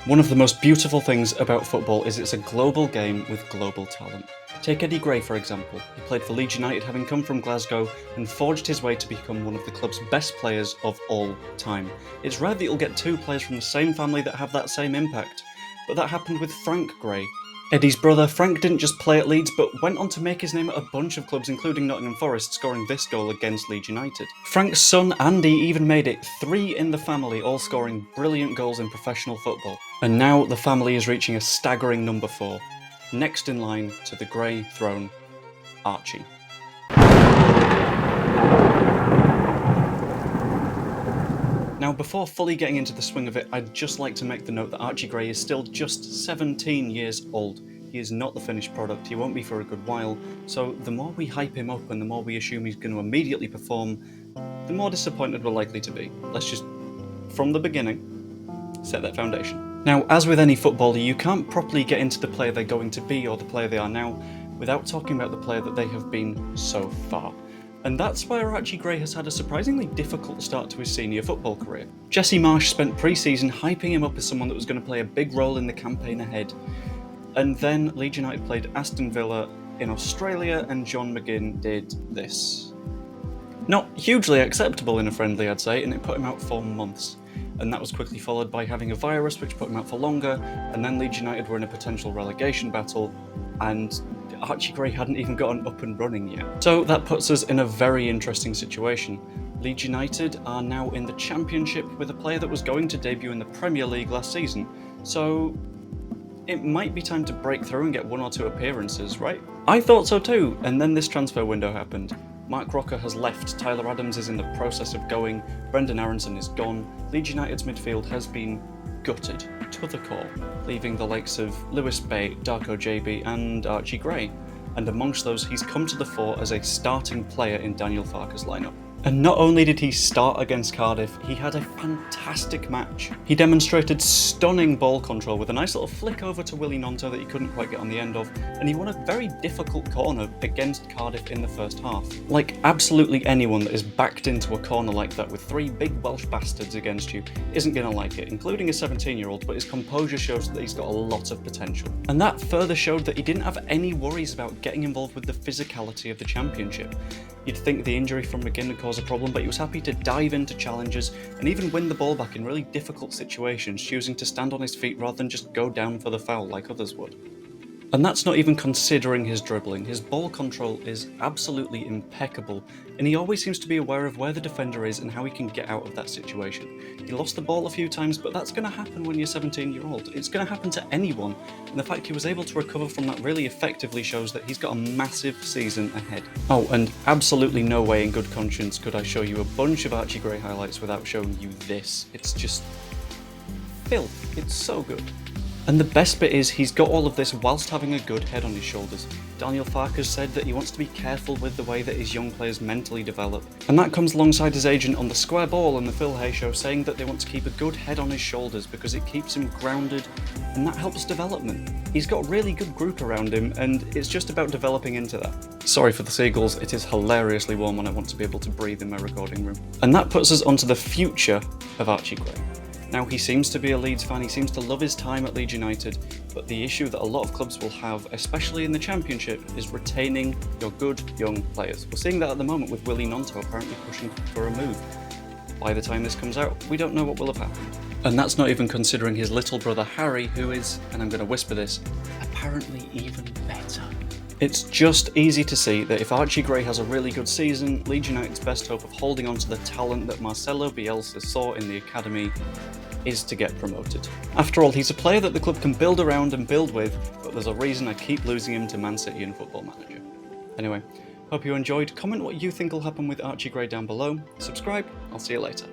One of the most beautiful things about football is it's a global game with global talent. Take Archie Gray for example. He played for Leeds United having come from Glasgow and forged his way to become one of the club's best players of all time. It's rare that you'll get two players from the same family that have that same impact, but that happened with Frank Gray. Eddie's brother Frank didn't just play at Leeds but went on to make his name at a bunch of clubs including Nottingham Forest, scoring this goal against Leeds United. Frank's son Andy even made it 3 in the family, all scoring brilliant goals in professional football. And now the family is reaching a staggering number 4, next in line to the Gray throne, Archie. Now, before fully getting into the swing of it, I'd just like to make the note that Archie Gray is still just 17 years old. He is not the finished product, he won't be for a good while, so the more we hype him up and the more we assume he's going to immediately perform, the more disappointed we're likely to be. Let's just, from the beginning, set that foundation. Now, as with any footballer, you can't properly get into the player they're going to be or the player they are now without talking about the player that they have been so far. And that's why Archie Gray has had a surprisingly difficult start to his senior football career. Jesse Marsh spent pre-season hyping him up as someone that was going to play a big role in the campaign ahead. And then Leeds United played Aston Villa in Australia and John McGinn did this. Not hugely acceptable in a friendly, I'd say, and it put him out for months. And that was quickly followed by having a virus which put him out for longer, and then Leeds United were in a potential relegation battle, and Archie Gray hadn't even gotten up and running yet. So that puts us in a very interesting situation. Leeds United are now in the Championship with a player that was going to debut in the Premier League last season, so it might be time to break through and get 1 or 2 appearances, right? I thought so too, and then this transfer window happened. Mark Rocker has left, Tyler Adams is in the process of going, Brendan Aronson is gone, Leeds United's midfield has been gutted to the core, leaving the likes of Lewis Bay, Darko JB and Archie Gray, and amongst those he's come to the fore as a starting player in Daniel Farke's lineup. And not only did he start against Cardiff, he had a fantastic match. He demonstrated stunning ball control with a nice little flick over to Willie Gnonto that he couldn't quite get on the end of, and he won a very difficult corner against Cardiff in the first half. Like, absolutely anyone that is backed into a corner like that with 3 big Welsh bastards against you isn't going to like it, including a 17-year-old, but his composure shows that he's got a lot of potential. And that further showed that he didn't have any worries about getting involved with the physicality of the Championship. You'd think the injury from McGinn would cause a problem, but he was happy to dive into challenges and even win the ball back in really difficult situations, choosing to stand on his feet rather than just go down for the foul like others would. And that's not even considering his dribbling. His ball control is absolutely impeccable, and he always seems to be aware of where the defender is and how he can get out of that situation. He lost the ball a few times, but that's going to happen when you're 17-year-old. It's going to happen to anyone, and the fact he was able to recover from that really effectively shows that he's got a massive season ahead. Oh, and absolutely no way in good conscience could I show you a bunch of Archie Gray highlights without showing you this. It's just filth. It's so good. And the best bit is he's got all of this whilst having a good head on his shoulders. Daniel Farke has said that he wants to be careful with the way that his young players mentally develop. And that comes alongside his agent on The Square Ball and the Phil Hay Show saying that they want to keep a good head on his shoulders because it keeps him grounded and that helps development. He's got a really good group around him and it's just about developing into that. Sorry for the seagulls, it is hilariously warm and I want to be able to breathe in my recording room. And that puts us onto the future of Archie Gray. Now, he seems to be a Leeds fan, he seems to love his time at Leeds United, but the issue that a lot of clubs will have, especially in the Championship, is retaining your good young players. We're seeing that at the moment with Willie Gnonto apparently pushing for a move. By the time this comes out, we don't know what will have happened. And that's not even considering his little brother Harry, who is, and I'm going to whisper this, apparently even better. It's just easy to see that if Archie Gray has a really good season, Leeds United's best hope of holding on to the talent that Marcelo Bielsa saw in the academy is to get promoted. After all, he's a player that the club can build around and build with, but there's a reason I keep losing him to Man City and Football Manager. Anyway, hope you enjoyed. Comment what you think will happen with Archie Gray down below. Subscribe, I'll see you later.